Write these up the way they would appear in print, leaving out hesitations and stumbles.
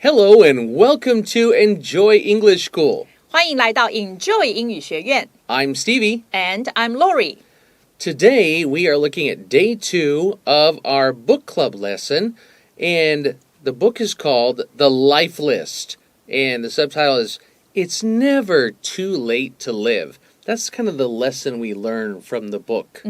Hello and welcome to Enjoy English School. 欢迎来到 Enjoy 英语学院 I'm Stevie. And I'm Laurie. Today we are looking at day 2 of our book club lesson, and the book is called The Life List, and the subtitle is It's Never Too Late to Live. That's kind of the lesson we learn from the book,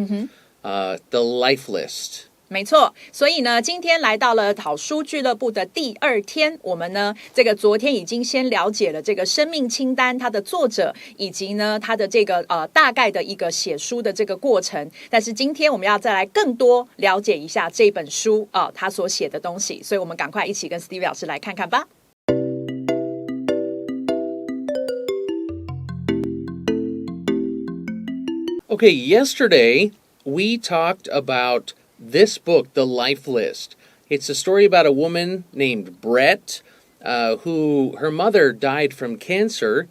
The Life List. 没错，所以呢，今天来到了好书俱乐部的第2天，我们呢，这个昨天已经先了解了这个生命清单它的作者，以及呢它的这个大概的一个写书的这个过程。但是今天我们要再来更多了解一下这本书它所写的东西，所以我们赶快一起跟 Stevie 老师来看看吧。Okay, yesterday we talked about this book, The Life List. It's a story about a woman named Brett, who her mother died from cancer,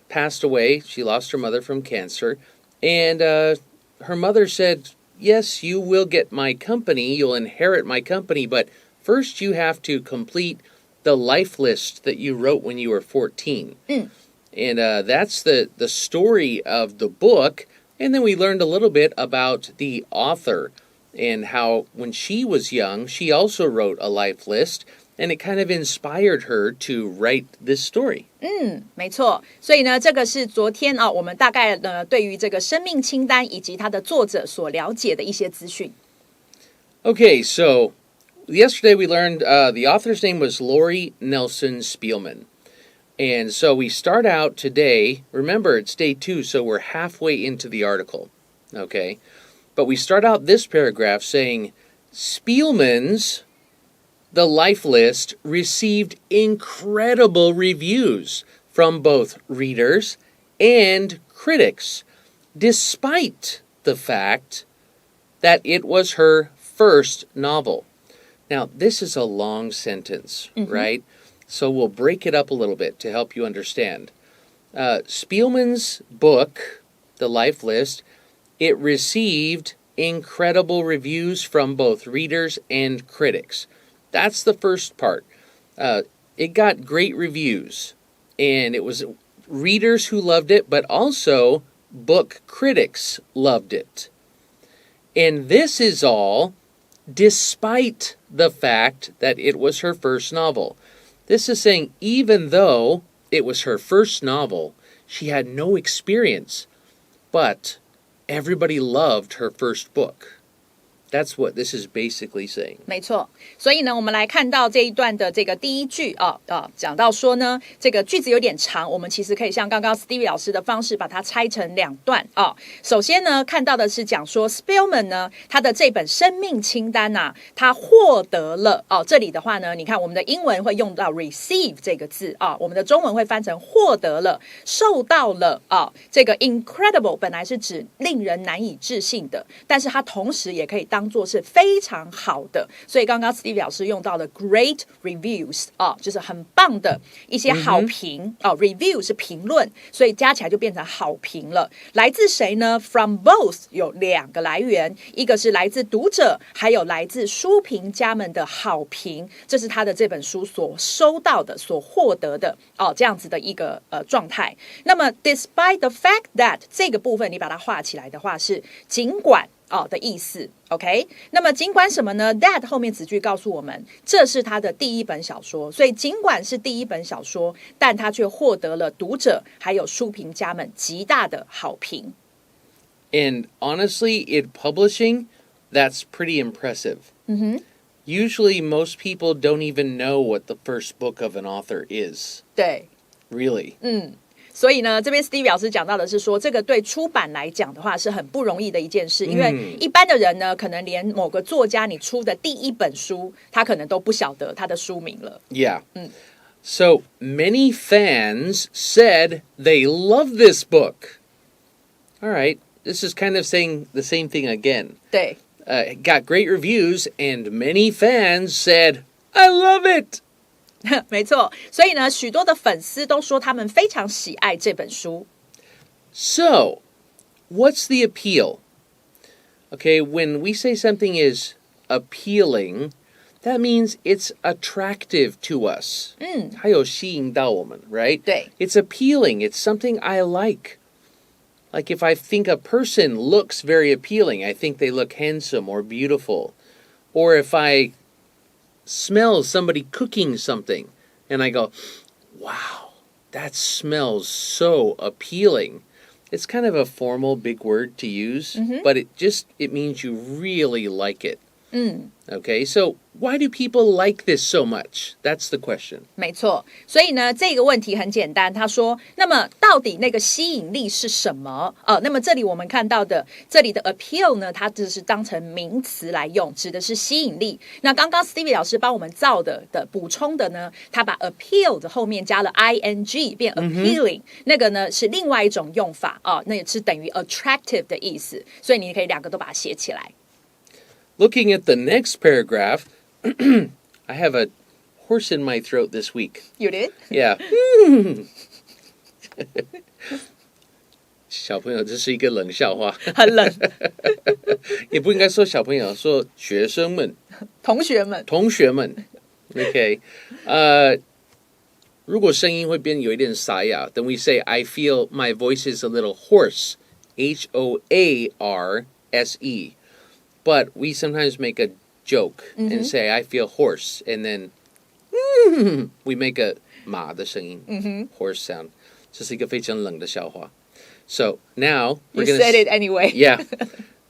passed away. She lost her mother from cancer. And her mother said, yes, you will get my company. You'll inherit my company. But first you have to complete the life list that you wrote when you were 14. And that's the story of the book. And then we learned a little bit about the author.And how when she was young, she also wrote a life list, and it kind of inspired her to write this story. 没错，所以呢，这个是昨天我们大概呢对于这个生命清单以及它的作者所了解的一些资讯。Okay, so yesterday we learned the author's name was Laurie Nelson Spielman. And so we start out today, remember it's day 2, so we're halfway into the article, okay?But we start out this paragraph saying, Spielman's The Life List received incredible reviews from both readers and critics, despite the fact that it was her first novel. Now, this is a long sentence, right? So we'll break it up a little bit to help you understand. Spielman's book, The Life List,It received incredible reviews from both readers and critics. That's the first part. It got great reviews, and it was readers who loved it, but also book critics loved it. And this is all despite the fact that it was her first novel. This is saying even though it was her first novel, she had no experience, but...Everybody loved her first book. That's what this is basically saying. 没错，所以呢，我们来看到这一段的这个第一句讲到说呢，这个句子有点长，我们其实可以像刚刚 Stevie 老师的方式把它拆成2段首先呢，看到的是讲说 Spielman 呢，他的这本生命清单他获得了这里的话呢，你看我们的英文会用到 receive 这个字我们的中文会翻成获得了，受到了这个 incredible 本来是指令人难以置信的，但是它同时也可以当作是非常好的，所以刚刚 Stevie 老师用到了 great reviews 就是很棒的一些好评review 是评论，所以加起来就变成好评了。来自谁呢？ From both 有2个来源，一个是来自读者，还有来自书评家们的好评，这是他的这本书所收到的、所获得的这样子的一个状态。那么 despite the fact that 这个部分你把它画起来的话是尽管的意思 OK， 那么尽管什么呢？ That 后面子句告诉我们这是他的第一本小说，所以尽管是第一本小说，但他却获得了读者还有书评家们极大的好评。 And honestly, in publishing, that's pretty impressive. Usually most people don't even know what the first book of an author is. 对 Really? 所以呢，这边 Stevie 老师讲到的是说，这个对出版来讲的话是很不容易的一件事，因为一般的人呢，可能连某个作家你出的第一本书，他可能都不晓得他的书名了。Yeah. So many fans said they love this book. All right, this is kind of saying the same thing again. 对。It got great reviews, and many fans said, I love it. 没错，所以呢，许多的粉丝都说他们非常喜爱这本书。So, what's the appeal? Okay, when we say something is appealing, that means it's attractive to us. 它有吸引到我们, right? 对。 It's appealing. It's something I like. Like if I think a person looks very appealing, I think they look handsome or beautiful. Or if I smell somebody cooking something and I go, wow, that smells so appealing. It's kind of a formal big word to use, but it means you really like it. Okay, so why do people like this so much? That's the question. 没错，所以呢，这个问题很简单。他说，那么到底那个吸引力是什么？那么这里我们看到的，这里的 appeal 呢，它只是当成名词来用，指的是吸引力。那刚刚 Stevie 老师帮我们造的补充的呢，他把 appeal 的后面加了 ing 变 appealing，那个呢是另外一种用法那也是等于 attractive 的意思。所以你可以两个都把它写起来。Looking at the next paragraph, I have a horse in my throat this week. You did? Yeah. 小朋友，这是一个冷笑话。很冷。也不应该说小朋友，说学生们。同学们。同学们。Okay. 如果声音会变有一点沙哑 then we say, I feel my voice is a little hoarse. H-O-A-R-S-E. But we sometimes make a joke and say, I feel hoarse. And then we make a 马的声音 horse sound. 这是一个非常冷的笑话. So now we're You going to... said it anyway. Yeah.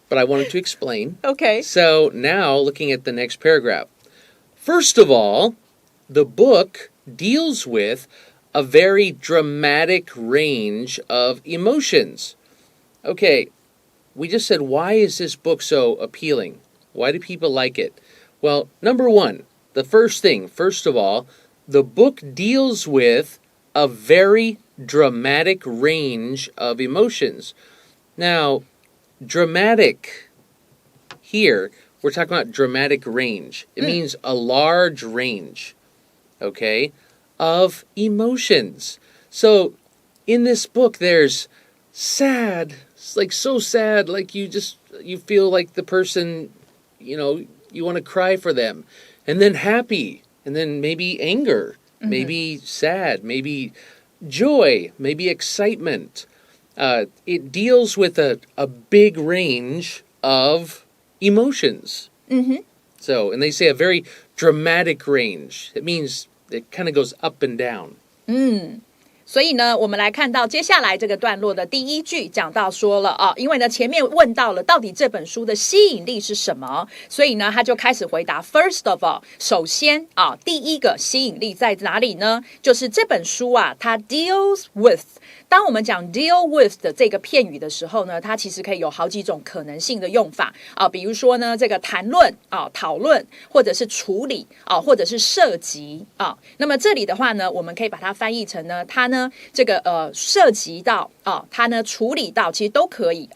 But I wanted to explain. Okay. So now looking at the next paragraph. First of all, the book deals with a very dramatic range of emotions. Okay. We just said, why is this book so appealing? Why do people like it? Well, number one, the first of all, the book deals with a very dramatic range of emotions. Now, dramatic, here, we're talking about dramatic range. It means a large range, okay, of emotions. So, in this book, there's sad, like so sad, like you feel like the person, you want to cry for them, and then happy, and then maybe anger, maybe sad, maybe joy, maybe excitement. It deals with a big range of emotions. So, and they say a very dramatic range. It means it kind of goes up and down. 所以呢，我们来看到接下来这个段落的第一句，讲到说了因为呢前面问到了到底这本书的吸引力是什么，所以呢他就开始回答 First of all， 首先第一个吸引力在哪里呢？就是这本书它 deals with。当我们讲 deal with 的这个片语的时候呢，它其实可以有好几种可能性的用法比如说呢，这个谈论讨论，或者是处理或者是涉及那么这里的话呢，我们可以把它翻译成呢，它呢这个涉及到它呢处理到，其实都可以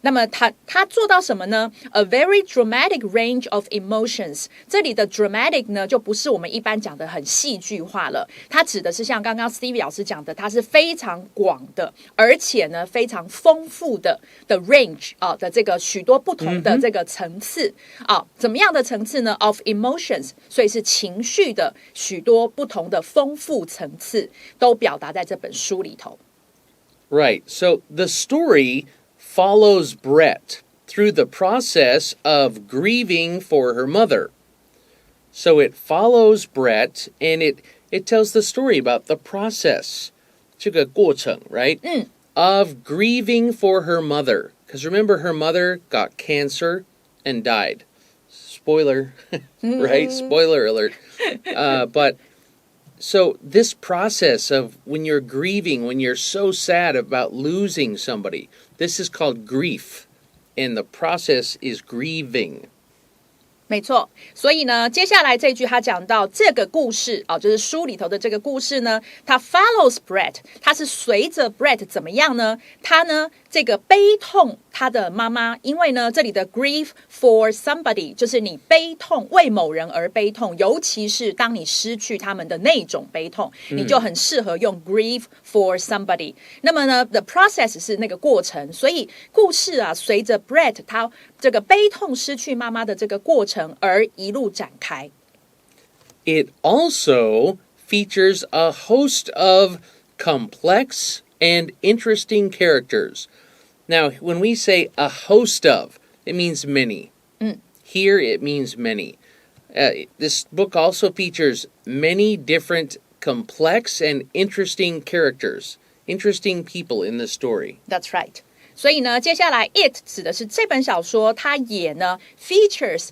那么它做到什么呢 ？A very dramatic range of emotions。这里的 dramatic 呢，就不是我们一般讲的很戏剧化了，它指的是像刚刚 Stevie 老师讲的，它是非常广的，而且呢非常丰富的 range 的这个许多不同的这个层次怎么样的层次呢 ？Of emotions， 所以是情绪的许多不同的丰富层次，都表达在这本书里头。Right. So the story follows Brett through the process of grieving for her mother. So it follows Brett, and it tells the story about the process, 这个过程, right? Of grieving for her mother. Because remember, her mother got cancer and died. Spoiler, right? Spoiler alert. But so this process of when you're grieving, when you're so sad about losing somebody, this is called grief. And the process is grieving. 没错，所以呢，接下来这句他讲到这个故事就是书里头的这个故事呢，它 follows Brett， 它是随着 Brett 怎么样呢？他呢这个悲痛他的妈妈，因为呢这里的 grieve for somebody 就是你悲痛为某人而悲痛，尤其是当你失去他们的那种悲痛，你就很适合用 grieve for somebody。那么呢 the process 是那个过程，所以故事随着 Brett 他这个悲痛失去妈妈的这个过程而一路展开。It also features a host of complex and interesting characters. Now, when we say a host of, it means many. Here, it means many. This book also features many different complex and interesting characters, interesting people in the story. That's right. 所以呢，接下来 it 指的是这本小说，它也呢 features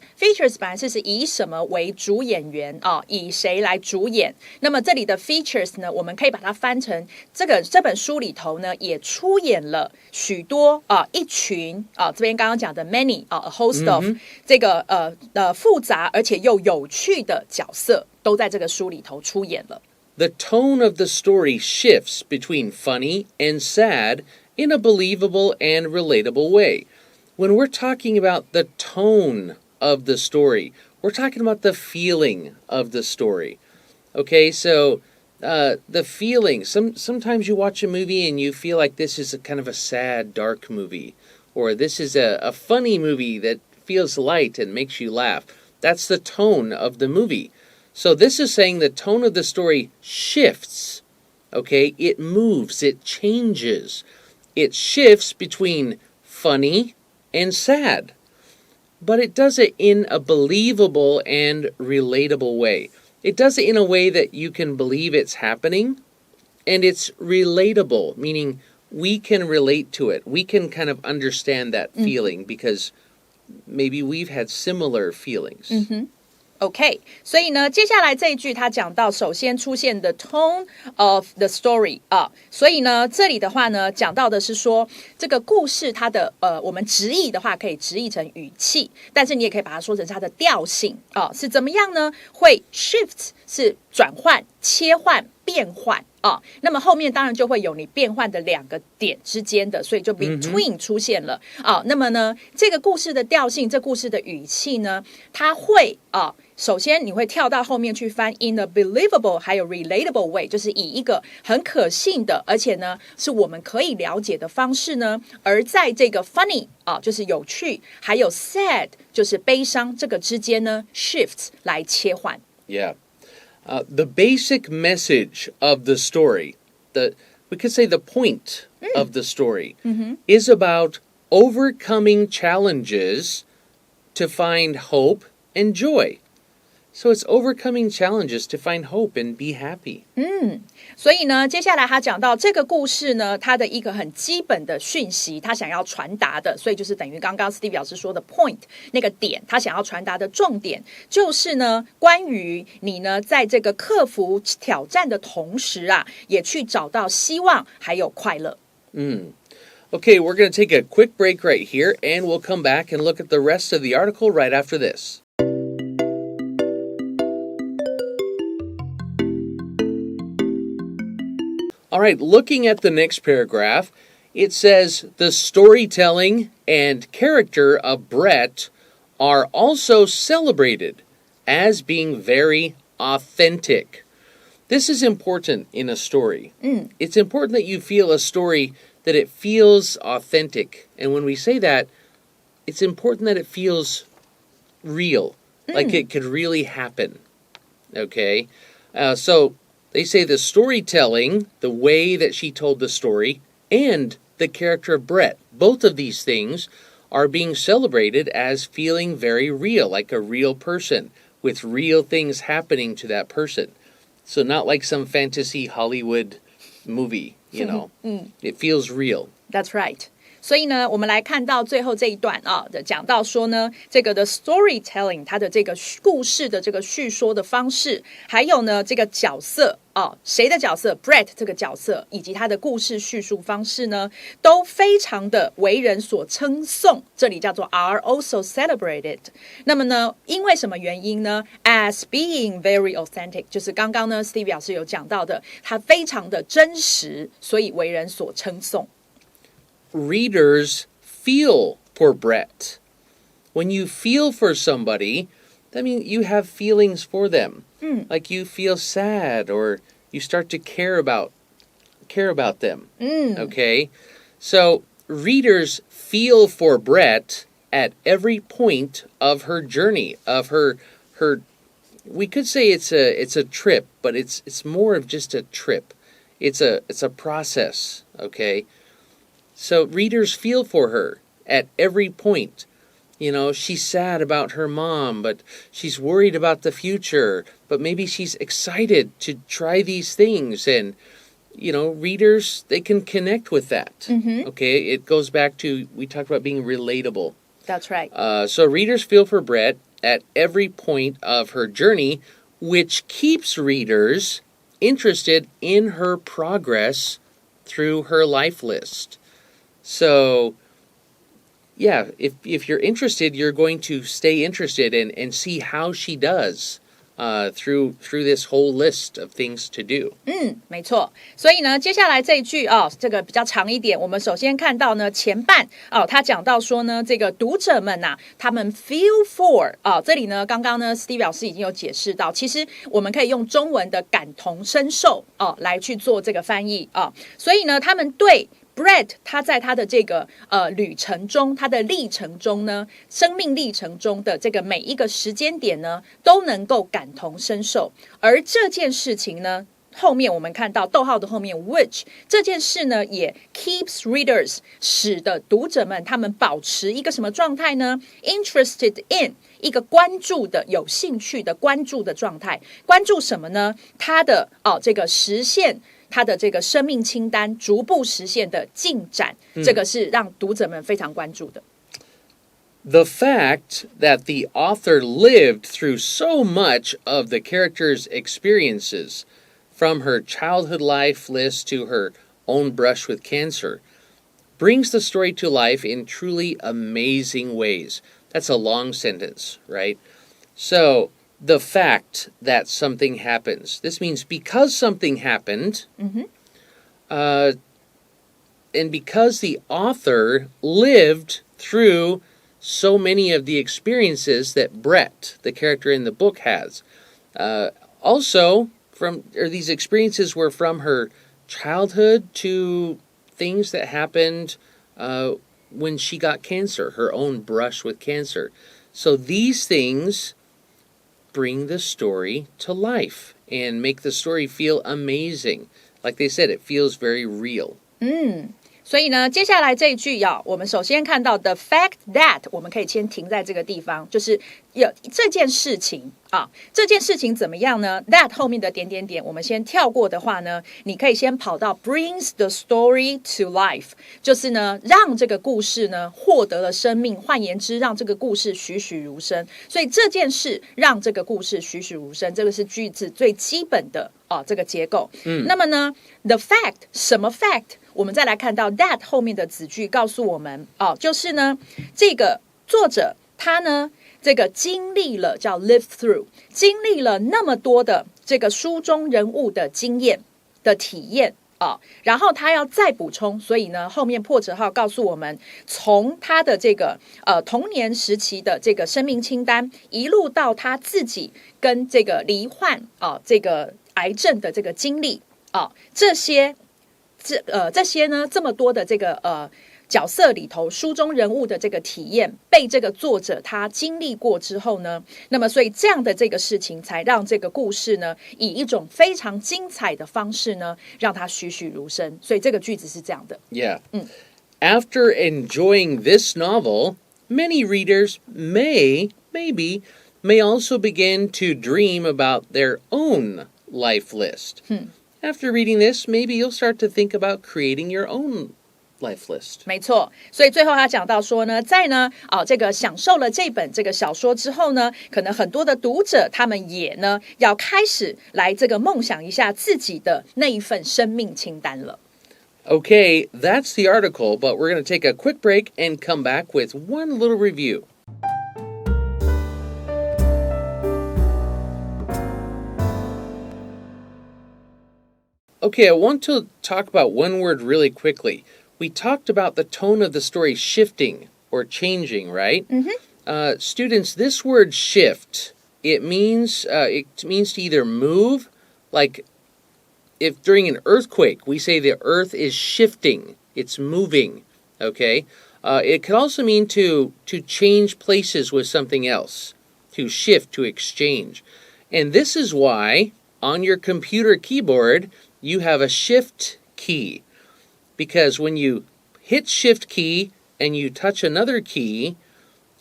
本来是以什么为主演员啊？以谁来主演？那么这里的 features 呢，我们可以把它翻成这本书里头呢，也出演了许多一群这边刚刚讲的 many a host of 这个复杂而且又有趣的角色，都在这个书里头出演了。The tone of the story shifts between funny and sad.In a believable and relatable way. When we're talking about the tone of the story, we're talking about the feeling of the story. Okay, so the feeling. Sometimes you watch a movie and you feel like this is kind of a sad, dark movie. Or this is a funny movie that feels light and makes you laugh. That's the tone of the movie. So this is saying the tone of the story shifts. Okay, it moves, it changes.It shifts between funny and sad, but it does it in a believable and relatable way. It does it in a way that you can believe it's happening, and it's relatable, meaning we can relate to it. We can kind of understand that feeling because maybe we've had similar feelings. OK， 所以呢，接下来这一句他讲到，首先出现的 tone of the story 所以呢，这里的话呢，讲到的是说这个故事它的我们直译的话可以直译成语气，但是你也可以把它说成是它的调性是怎么样呢？会 shift 是转换、切换、变换那么后面当然就会有你变换的两个点之间的，所以就 between 出现了那么呢，这个故事的调性，这故事的语气呢，它会首先你会跳到后面去翻 in a believable 还有 relatable way， 就是以一个很可信的，而且呢是我们可以了解的方式呢，而在这个 funny 就是有趣，还有 sad 就是悲伤这个之间呢 shifts 来切换。The basic message of the story, we could say the point of the story, is about overcoming challenges to find hope and joy. So it's overcoming challenges to find hope and be happy. 所以呢，接下来他讲到这个故事呢，它的一个很基本的讯息，他想要传达的，所以就是等于刚刚 Steve 老师说的 point 那个点，他想要传达的重点就是呢，关于你呢，在这个克服挑战的同时也去找到希望还有快乐。Okay, we're going to take a quick break right here, and we'll come back and look at the rest of the article right after this. All right, looking at the next paragraph, it says the storytelling and character of Brett are also celebrated as being very authentic. This is important in a story. It's important that you feel a story that it feels authentic. And when we say that, it's important that it feels real, like it could really happen. Okay? So they say the storytelling, the way that she told the story, and the character of Brett, both of these things are being celebrated as feeling very real, like a real person, with real things happening to that person. So not like some fantasy Hollywood movie, you know. It feels real. That's right. 所以呢，我们来看到最后这一段讲到说呢，这个的 storytelling 它的这个故事的这个叙说的方式，还有呢这个角色谁的角色 Brett 这个角色，以及他的故事叙述方式呢，都非常的为人所称颂，这里叫做 are also celebrated。那么呢，因为什么原因呢 ？As being very authentic， 就是刚刚呢 Stevie 老师有讲到的，它非常的真实，所以为人所称颂。Readers feel for Brett. When you feel for somebody, that means you have feelings for them. Like you feel sad or you start to care about them. Okay? So readers feel for Brett at every point of her journey, of her we could say it's a trip, but it's more of just a trip. It's a process, okay? So readers feel for her at every point. You know, she's sad about her mom, but she's worried about the future, but maybe she's excited to try these things. And, you know, readers, they can connect with that. Mm-hmm. Okay, it goes back to, we talked about being relatable. That's right. So readers feel for Brett at every point of her journey, which keeps readers interested in her progress through her life list. So, yeah, if you're interested, you're going to stay interested and see how she does through this whole list of things to do. 没错。所以呢，接下来这一句这个比较长一点。我们首先看到呢，前半他讲到说呢，这个读者们他们 feel for 这里呢，刚刚呢 Steve 老师已经有解释到，其实我们可以用中文的感同身受来去做这个翻译所以呢，他们对Brett 他在他的这个旅程中，他的历程中呢，生命历程中的这个每一个时间点呢，都能够感同身受。而这件事情呢，后面我们看到逗号的后面 which 这件事呢，也 keeps readers 使得读者们他们保持一个什么状态呢 ？interested in 一个关注的、有兴趣的关注的状态。关注什么呢？他的这个实现。他的这个生命清单逐步实现的进展，这个是让读者们非常关注的。The fact that the author lived through so much of the character's experiences, from her childhood life list to her own brush with cancer, brings the story to life in truly amazing ways. That's a long sentence, right? So, the fact that something happens. This means because something happened, and because the author lived through so many of the experiences that Brett, the character in the book, has. Also, these experiences were from her childhood to things that happened when she got cancer, her own brush with cancer. So these things bring the story to life and make the story feel amazing. Like they said, it feels very real. 所以呢，接下来这一句我们首先看到 the fact that 我们可以先停在这个地方，就是有这件事情这件事情怎么样呢 ？that 后面的点点点，我们先跳过的话呢，你可以先跑到 brings the story to life， 就是呢，让这个故事呢获得了生命，换言之，让这个故事栩栩如生。所以这件事让这个故事栩栩如生，这个是句子最基本的这个结构。那么呢 ，the fact 什么 fact？我们再来看到 that 后面的子句告诉我们就是呢，这个作者他呢，这个经历了叫 live through， 经历了那么多的这个书中人物的经验的体验然后他要再补充，所以呢，后面破折号告诉我们，从他的这个童年时期的这个生命清单，一路到他自己跟这个罹患这个癌症的这个经历这些呢，这么多的这个角色里头，书中人物的这个体验被这个作者他经历过之后呢，那么所以这样的这个事情才让这个故事呢，以一种非常精彩的方式呢，让它栩栩如生。所以这个句子是这样的。Yeah. After enjoying this novel, many readers may also begin to dream about their own life list. After reading this, maybe you'll start to think about creating your own life list. 没错，所以最后他讲到说呢，在呢这个享受了这本这个小说之后呢，可能很多的读者他们也呢要开始来这个梦想一下自己的那一份生命清单了。Okay, that's the article, but we're going to take a quick break and come back with one little review. Okay, I want to talk about one word really quickly. We talked about the tone of the story shifting or changing, right? Students, this word shift, it means to either move, like if during an earthquake, we say the earth is shifting, it's moving, okay? It could also mean to change places with something else, to shift, to exchange. And this is why on your computer keyboard, you have a shift key. Because when you hit shift key and you touch another key,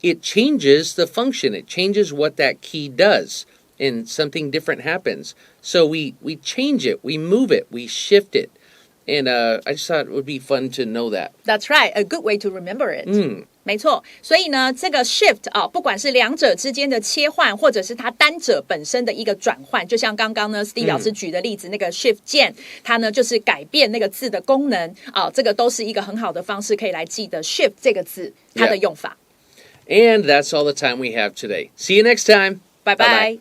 it changes the function. It changes what that key does, and something different happens. So we change it, we move it, we shift it. And I just thought it would be fun to know that. That's right, a good way to remember it. 没错，所以呢，这个 shift 不管是两者之间的切换，或者是它单者本身的一个转换，就像刚刚呢 Steve 老师举的例子，那个 shift 键，它呢就是改变那个字的功能这个都是一个很好的方式，可以来记得 shift 这个字它的用法。And that's all the time we have today. See you next time. Bye bye.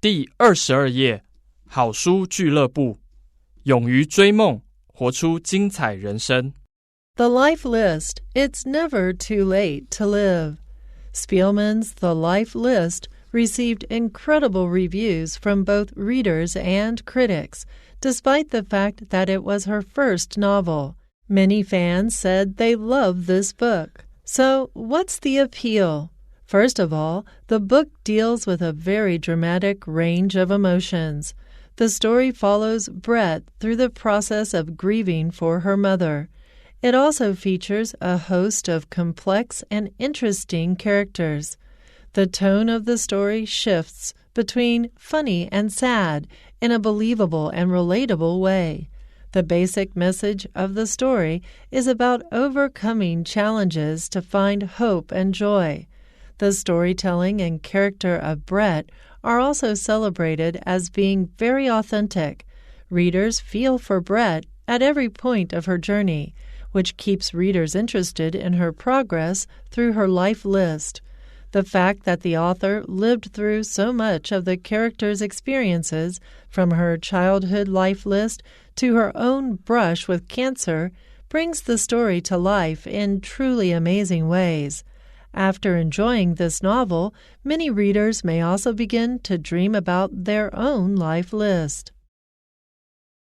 第22页，好书俱乐部，勇于追梦，活出精彩人生。The Life List, It's Never Too Late to Live. Spielman's The Life List received incredible reviews from both readers and critics, despite the fact that it was her first novel. Many fans said they loved this book. So, what's the appeal? First of all, the book deals with a very dramatic range of emotions. The story follows Brett through the process of grieving for her mother. It also features a host of complex and interesting characters. The tone of the story shifts between funny and sad in a believable and relatable way. The basic message of the story is about overcoming challenges to find hope and joy. The storytelling and character of Brett are also celebrated as being very authentic. Readers feel for Brett at every point of her journey, which keeps readers interested in her progress through her life list. The fact that the author lived through so much of the character's experiences, from her childhood life list to her own brush with cancer, brings the story to life in truly amazing ways. After enjoying this novel, many readers may also begin to dream about their own life list.